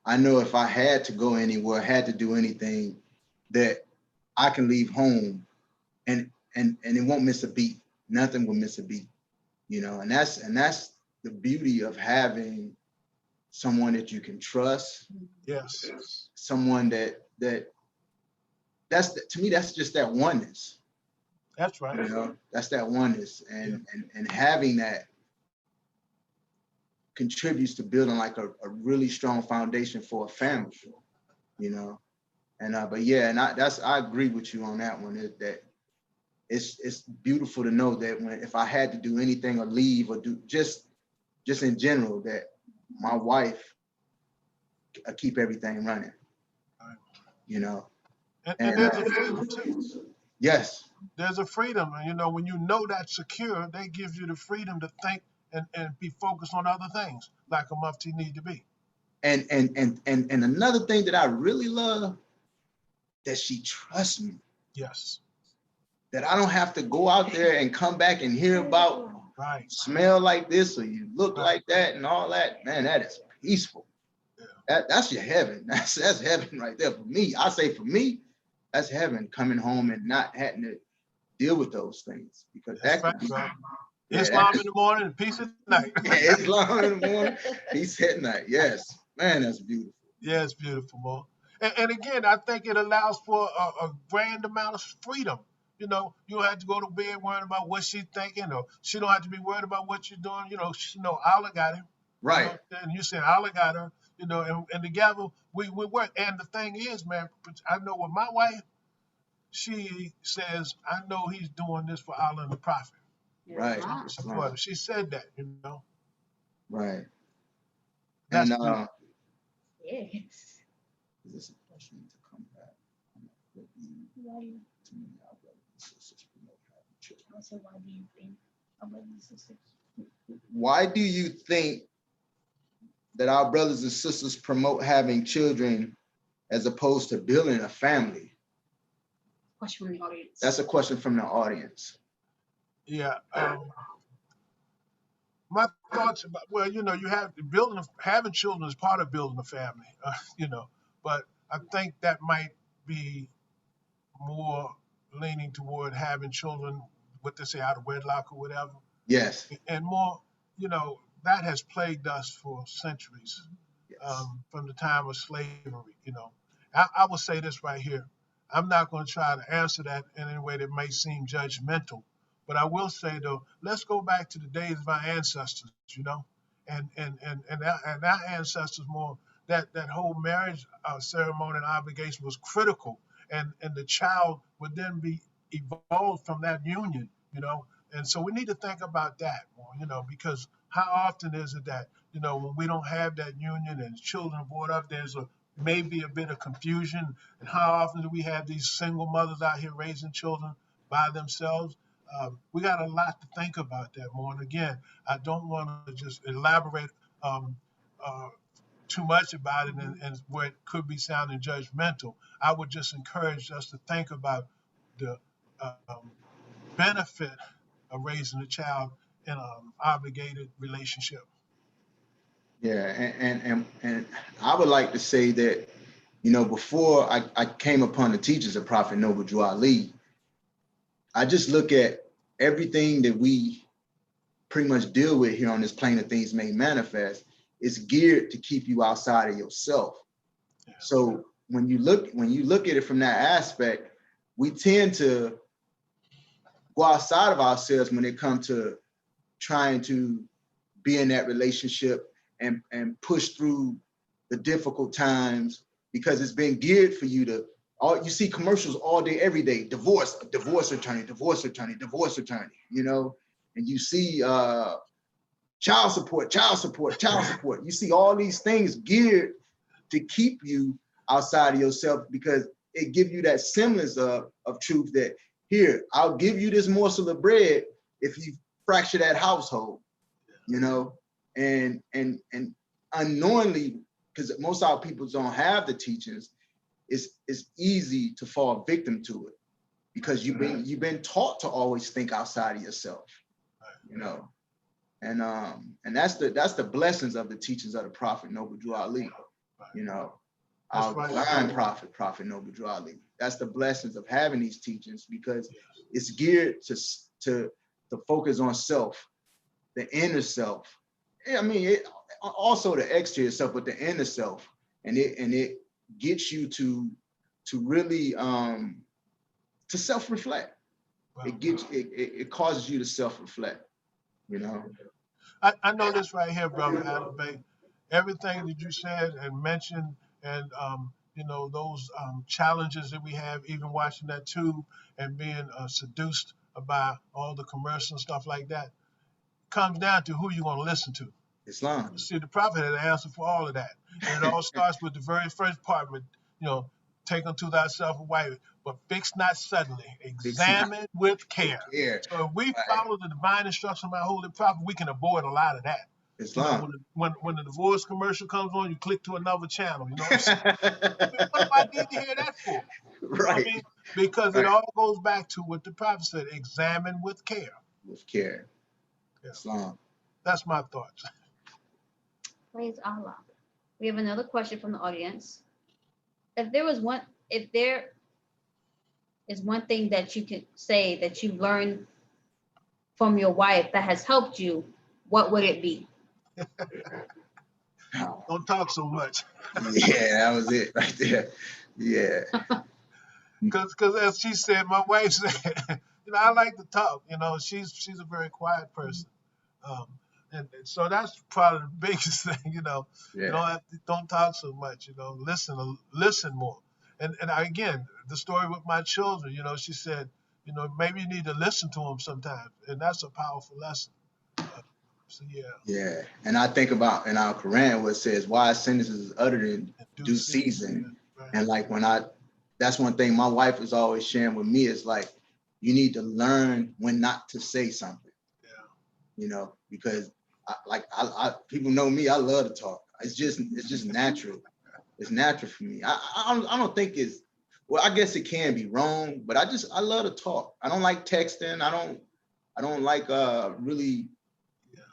I know if I had to go anywhere, had to do anything, that I can leave home and it won't miss a beat. Nothing will miss a beat, and that's the beauty of having someone that you can trust. Yes. Someone to me, that's just that oneness. That's right. That's that oneness. And having that contributes to building like a really strong foundation for a family, but yeah, and I agree with you on that one, that it's beautiful to know that if I had to do anything or leave or do just in general, that my wife keep everything running, And there's a freedom too. Yes. There's a freedom, and when you know that's secure, that gives you the freedom to think and be focused on other things like a mufti need to be. And another thing that I really love, that she trusts me. Yes. That I don't have to go out there and come back and hear about smell like this or you look like that and all that. Man, that is peaceful. Yeah. That's your heaven. That's heaven right there for me. I say for me, that's heaven, coming home and not having to deal with those things, because that's that could right, be, Islam in the morning and peace at night. Islam in the morning, peace at night. Yes, man, that's beautiful. Yeah, it's beautiful, Mo. And again, I think it allows for a grand amount of freedom. You don't have to go to bed worrying about what she's thinking, or she don't have to be worried about what you're doing. Allah got him. Right. And you said Allah got her. And together we work. And the thing is, man, I know with my wife, she says, I know he's doing this for Allah and the Prophet. Right. Right. She said that, Right. That's and yes. Is this a question to come back? Why do you think that our brothers and sisters promote having children as opposed to building a family? Question from the audience. That's a question from the audience. Yeah. My thoughts about, you have having children is part of building a family, but I think that might be more leaning toward having children, what they say, out of wedlock or whatever. Yes. And more, that has plagued us for centuries, yes. From the time of slavery. I will say this right here. I'm not going to try to answer that in any way that may seem judgmental, but I will say, though, let's go back to the days of our ancestors, and our ancestors more, that whole marriage ceremony and obligation was critical, and the child would then be evolved from that union, And so we need to think about that more, because how often is it that, when we don't have that union and children are brought up, there's maybe a bit of confusion. And how often do we have these single mothers out here raising children by themselves? We got a lot to think about that more. And again, I don't want to just elaborate um, uh, too much about it and where it could be sounding judgmental. I would just encourage us to think about the benefit of raising a child in an obligated relationship. Yeah, and I would like to say that, before I came upon the teachings of Prophet Noble Drew Ali, I just look at everything that we pretty much deal with here on this plane of things made manifest is geared to keep you outside of yourself. Yeah. So when you look at it from that aspect, we tend to go outside of ourselves when it comes to trying to be in that relationship and push through the difficult times, because it's been geared for you to you see commercials all day, every day, divorce attorney, and you see child support. You see all these things geared to keep you outside of yourself, because it gives you that semblance of truth that, here, I'll give you this morsel of bread if you fracture that household, and unknowingly, because most of our people don't have the teachings, it's easy to fall victim to it, because you've been taught to always think outside of yourself, and that's the blessings of the teachings of the Prophet Noble Drew Ali, our divine Prophet Noble Drew Ali. That's the blessings of having these teachings, because it's geared to focus on self, the inner self. I mean, also the exterior self, but the inner self, and it gets you to really to self-reflect. It causes you to self-reflect. I know this right here, brother Adam Bay. Everything that you said and mentioned, and those challenges that we have, even watching that too, and being seduced by all the commercials and stuff like that, comes down to who you're going to listen to. Islam. See, the prophet had an answer for all of that, and it all starts with the very first part, with take unto thyself a wife, but fix not suddenly, examine with care. So if we follow the divine instruction of my holy prophet, we can avoid a lot of that. Islam. When the divorce commercial comes on, you click to another channel. What do I need to hear that for? Right. I mean? Because it all goes back to what the prophet said: examine with care. With care. Yeah. Islam. That's my thoughts. Praise Allah. We have another question from the audience. If there is one thing that you can say that you've learned from your wife that has helped you, what would it be? Don't talk so much. Yeah, that was it right there. Yeah. Because as she said, my wife said, I like to talk. She's a very quiet person. And so that's probably the biggest thing, Yeah. don't talk so much, listen more. And again, the story with my children, she said, maybe you need to listen to them sometimes. And that's a powerful lesson. So yeah. Yeah. And I think about in our Quran where it says, wise sentences is uttered in due season. Right. And like that's one thing my wife was always sharing with me, is like, you need to learn when not to say something. Yeah. Because I people know me, I love to talk. It's just natural. It's natural for me. I don't think it's, well, I guess it can be wrong, but I love to talk. I don't like texting. I don't like really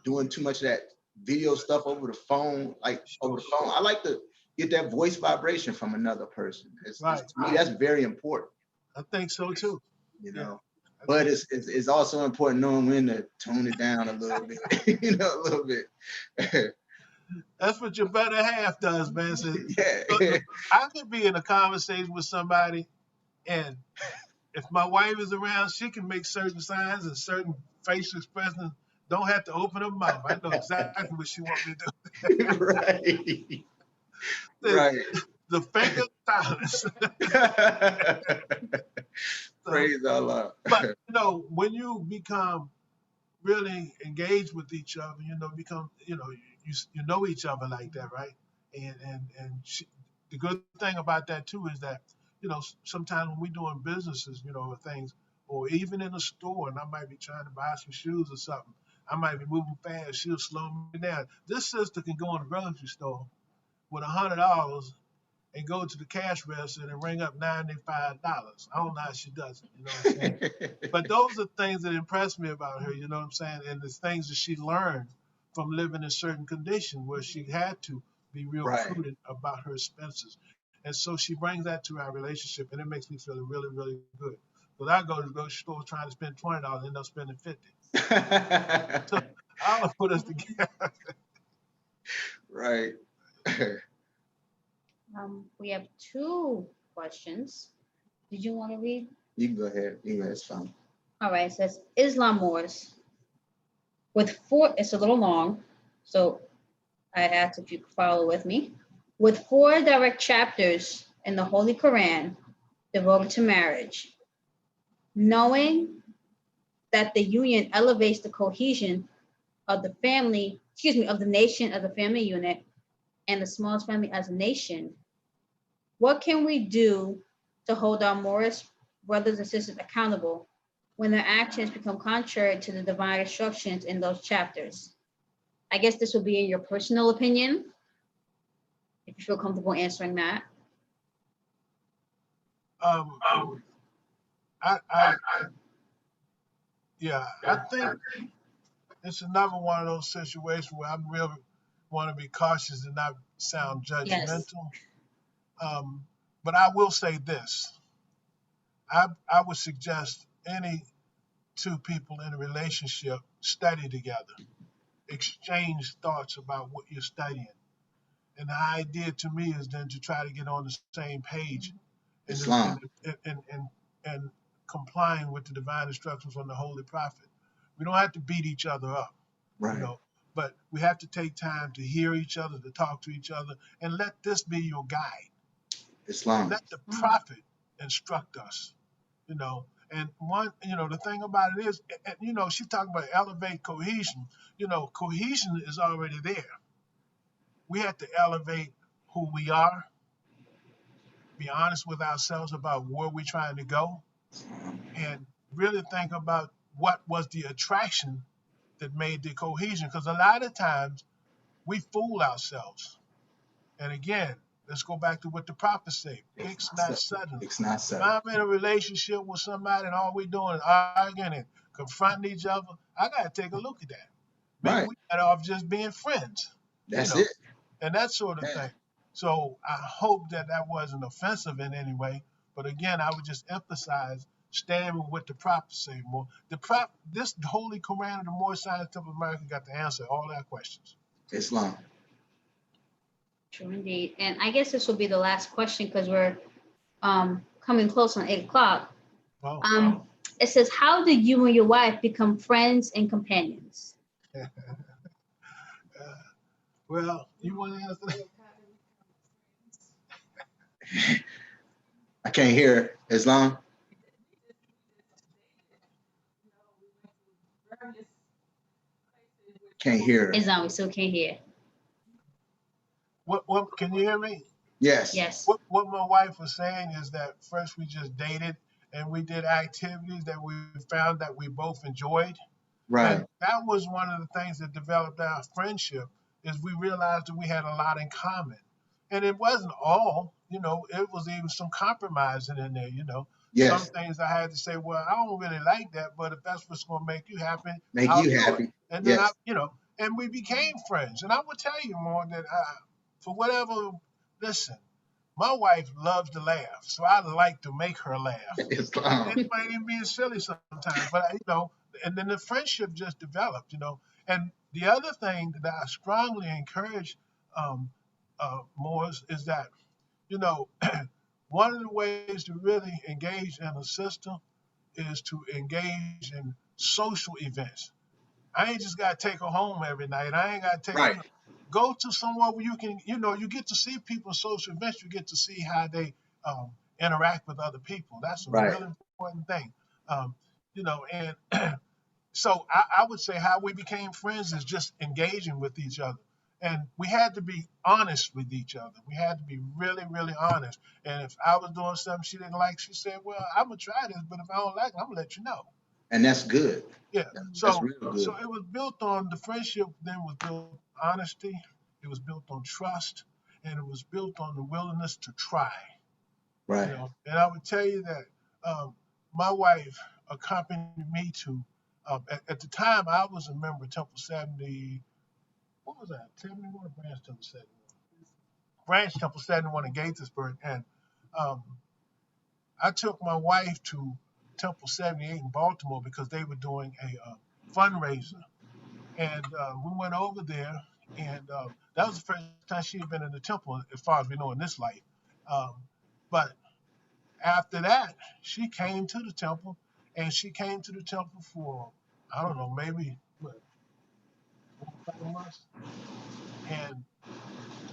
doing too much of that video stuff over the phone. I like to get that voice vibration from another person. To me, that's very important. I think so too. But it's also important knowing when to tone it down a little bit, a little bit. That's what your better half does, man. So, Yeah. I could be in a conversation with somebody, and if my wife is around, she can make certain signs and certain facial expressions. Don't have to open her mouth. I know exactly what she wants me to do. Right. Right. The finger silence. Praise Allah. But when you become really engage with each other, become, you know each other like that, right? And the good thing about that too is that, sometimes when we're doing businesses, or things, or even in a store, and I might be trying to buy some shoes or something, I might be moving fast, she'll slow me down. This sister can go in the grocery store with $100 and go to the cash register and ring up $95. I don't know how she does it, you know what I'm saying? But those are things that impress me about her, you know what I'm saying? And the things that she learned from living in certain conditions where she had to be real Right. prudent about her expenses. And so she brings that to our relationship, and it makes me feel really, really good. Because I go to the grocery store trying to spend $20 and end up spending 50. So I will put us together. Right. We have 2 questions. Did you want to read? You can go ahead. You can go ahead. It's fine. All right, it says Islam Moors with 4, it's a little long, so I asked if you could follow with me. With 4 direct chapters in the Holy Quran devoted to marriage, knowing that the union elevates the cohesion of the family, of the nation as a family unit and the smallest family as a nation, what can we do to hold our Moorish brothers and sisters accountable when their actions become contrary to the divine instructions in those chapters? I guess this will be in your personal opinion, if you feel comfortable answering that. Um, I think it's another one of those situations where I really want to be cautious and not sound Yes. judgmental. But I will say this. I would suggest any 2 people in a relationship study together, exchange thoughts about what you're studying. And the idea to me is then to try to get on the same page and Islam. and complying with the divine instructions from the Holy Prophet. We don't have to beat each other up, you Right. know, but we have to take time to hear each other, to talk to each other, and let this be your guide. Islam. Let the Prophet instruct us, you know. And the thing about it is, she's talking about elevate cohesion. Cohesion is already there. We have to elevate who we are, be honest with ourselves about where we're trying to go, and really think about what was the attraction that made the cohesion. Because a lot of times we fool ourselves. And again, let's go back to what the prophets say: fix not suddenly. It's not If so. I'm in a relationship with somebody and all we're doing is arguing and confronting each other, I got to take a look at that. Maybe Right. we better off just being friends, you That's know, it. and that sort of Yeah. thing. So I hope that wasn't offensive in any way. But again, I would just emphasize standing with what the prophets say more. This Holy Quran of the Moorish Science of America got to answer all our questions. Islam. True indeed. And I guess this will be the last question because we're coming close on 8 o'clock. Oh. It says, how did you and your wife become friends and companions? Well, you want to answer that? I can't hear Islam. Can't hear. Islam, we still can't hear. What can you hear me? Yes. Yes. What my wife was saying is that first we just dated and we did activities that we found that we both enjoyed. Right. And that was one of the things that developed our friendship is we realized that we had a lot in common. And it wasn't all, it was even some compromising in there, Some Yes. things I had to say, well, I don't really like that, but if that's what's going to make you happy, Make I'll you do it. happy. And then Yes. and we became friends. And I will tell you more that for whatever, listen, my wife loves to laugh, so I like to make her laugh. Islam. It might even be silly sometimes, but and then the friendship just developed, And the other thing that I strongly encourage Moors is that, one of the ways to really engage in a system is to engage in social events. I ain't just got to take her home every night. I ain't got to take Right. her. Go to somewhere where you can, you get to see people's social events. You get to see how they interact with other people. That's a Right. really important thing. And So I would say how we became friends is just engaging with each other. And we had to be honest with each other. We had to be really, really honest. And if I was doing something she didn't like, she said, well, I'm going to try this, but if I don't like it, I'm going to let you know. And that's good. Yeah. That's real good. So it was built on the friendship, then was built on honesty, it was built on trust, and it was built on the willingness to try. Right. And I would tell you that my wife accompanied me to at the time I was a member of Temple 70. What was that? 71 or Branch Temple 71? Branch Temple 71 in Gaithersburg, and um, I took my wife to Temple 78 in Baltimore because they were doing a fundraiser, and we went over there, and that was the first time she had been in the temple, as far as we know, in this life. Um, but after that, she came to the temple, and she came to the temple for, I don't know, maybe what, 4 or 5 months. And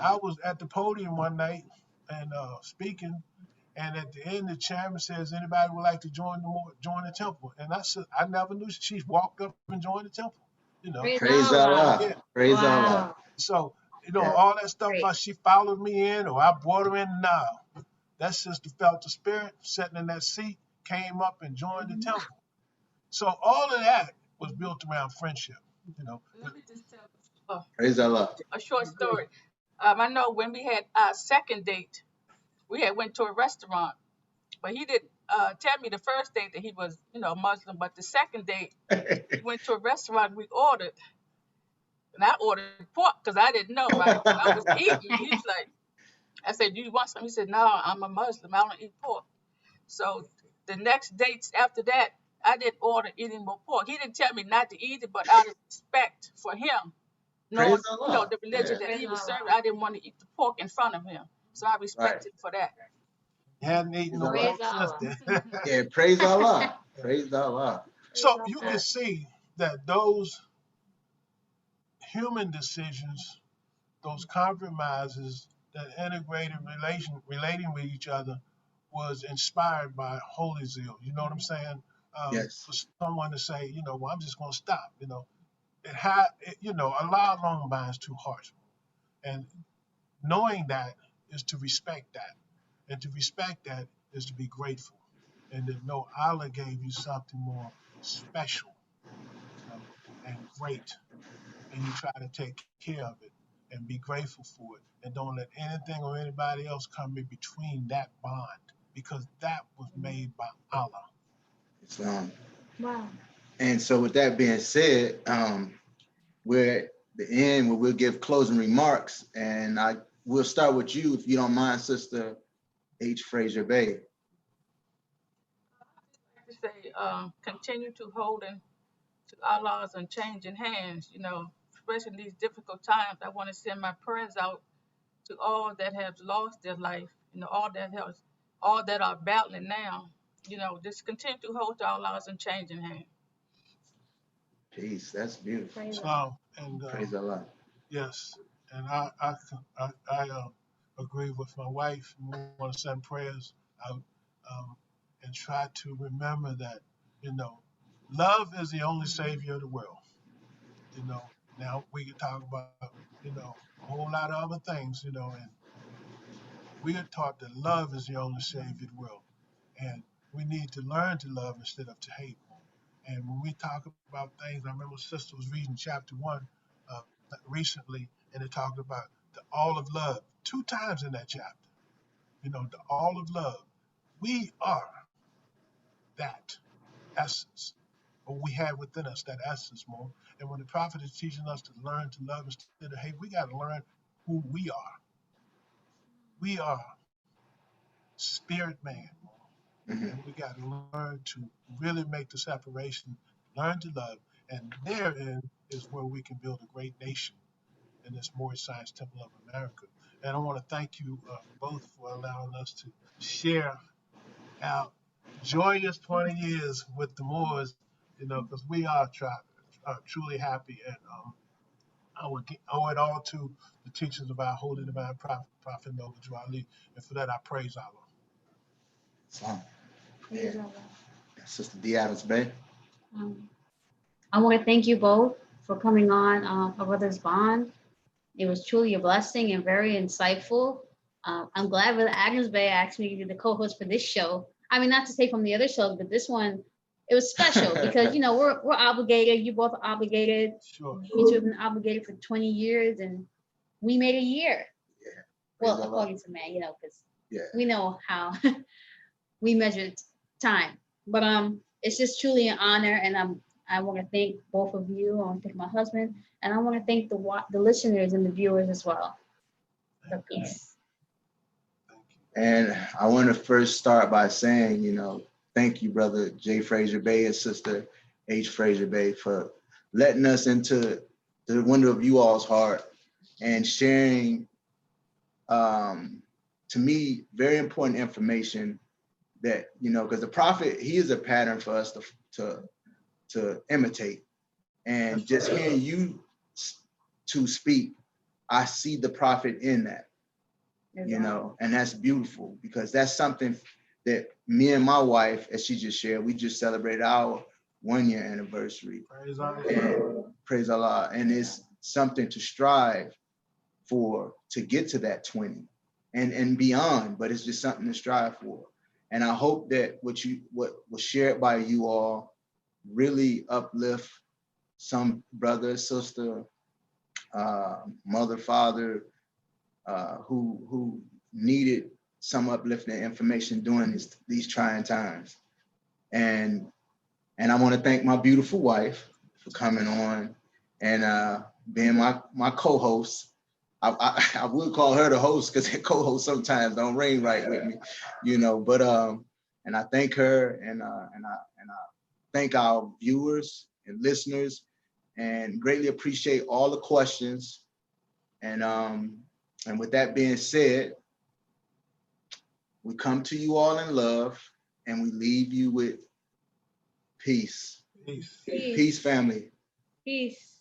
I was at the podium one night and speaking, and at the end, the chairman says, "Anybody would like to join the temple?" And I said, I never knew she walked up and joined the temple. Praise Allah. Allah. Yeah. Praise Allah. Wow. So Yeah. all that stuff Great. about she followed me in or I brought her in. Now that sister felt the spirit, sitting in that seat, came up and joined the temple. So all of that was built around friendship. Let me just tell Praise Allah. a short story. I know when we had our second date, we had went to a restaurant, but he didn't tell me the first date that he was, Muslim. But the second date, we went to a restaurant. We ordered, and I ordered pork because I didn't know, right? I was eating. He was like, I said, "Do you want something?" He said, "No, I'm a Muslim. I don't eat pork." So the next dates after that, I didn't order any more pork. He didn't tell me not to eat it, but out of respect for him, knowing Praise Allah. the religion Yeah. that he Praise was Allah. serving, I didn't want to eat the pork in front of him. So I Right. respected him for that. Hadn't eaten no Praise pork Allah. since then. Yeah. Praise Allah. Praise Allah. So Praise you Allah. can see that those human decisions, those compromises, that integrated relating with each other was inspired by holy zeal. You know what I'm saying? Yes. For someone to say, well, I'm just going to stop. It had, Allah alone binds two hearts, and knowing that is to respect that, and to respect that is to be grateful, and to know Allah gave you something more special, and great, and you try to take care of it and be grateful for it and don't let anything or anybody else come in between that bond because that was made by Allah. Islam. Wow. And so with that being said, we're at the end where we'll give closing remarks, and we'll start with you if you don't mind, Sister H. Fraser Bay. I just like to say, continue to hold to Allah's unchanging hands, especially in these difficult times. I want to send my prayers out to all that have lost their life, all that are battling now. Just continue to hold to Allah's unchanging hand. Peace. That's beautiful. Praise Allah. So, and Praise Allah. yes, and I agree with my wife. We want to send prayers out and try to remember that love is the only savior of the world. Now we can talk about a whole lot of other things, and we are taught that love is the only savior of the world, and we need to learn to love instead of to hate. And when we talk about things, I remember Sister was reading chapter 1 uh, recently, and it talked about the all of love 2 times in that chapter. The all of love. We are that essence, or we have within us that essence more. And when the prophet is teaching us to learn to love instead of hate, we got to learn who we are. We are spirit man, Mhm. and we got to learn to really make the separation, learn to love, and therein is where we can build a great nation in this Moorish Science Temple of America. And I want to thank you both for allowing us to share our joyous 20 years with the Moors, because we are truly happy, and owe it all to the teachings of our holy divine prophet Noble Drew Ali, and for that I praise Allah. Islam. Praise Yeah. Allah. Sister D. Adams Bay. Um, I want to thank you both for coming on A Brother's Bond. It was truly a blessing and very insightful. I'm glad Brother Agnes Bay asked me to be the co-host for this show. I mean, not to say from the other shows, but this one, it was special because, you know, we're obligated. You both are obligated. Sure. You two have been obligated for 20 years, and we made a year. Yeah. Well, Praise according to man, you know, because Yeah. we know how we measured time. But it's just truly an honor, and I want to thank both of you. I want to thank my husband, and I want to thank the listeners and the viewers as well. So peace. Thank you. And I want to first start by saying, you know, thank you, Brother J. Frazier Bay and Sister H. Frazier Bay, for letting us into the window of you all's heart and sharing, to me, very important information that, you know, because the prophet, he is a pattern for us to imitate. And just hearing you to speak, I see the prophet in that, you know, and that's beautiful because that's something that me and my wife, as she just shared, we just celebrated our 1-year anniversary. Praise Allah. And praise Allah. And it's something to strive for, to get to that 20 and beyond, but it's just something to strive for. And I hope that what was shared by you all really uplift some brother, sister, mother, father, who needed some uplifting information during these trying times. And I want to thank my beautiful wife for coming on and being my co-host. I would call her the host because co-host sometimes don't ring right with me, you know. But and I thank her and I thank our viewers and listeners, and greatly appreciate all the questions. And with that being said, we come to you all in love, and we leave you with peace. Peace. Peace. Peace, family. Peace.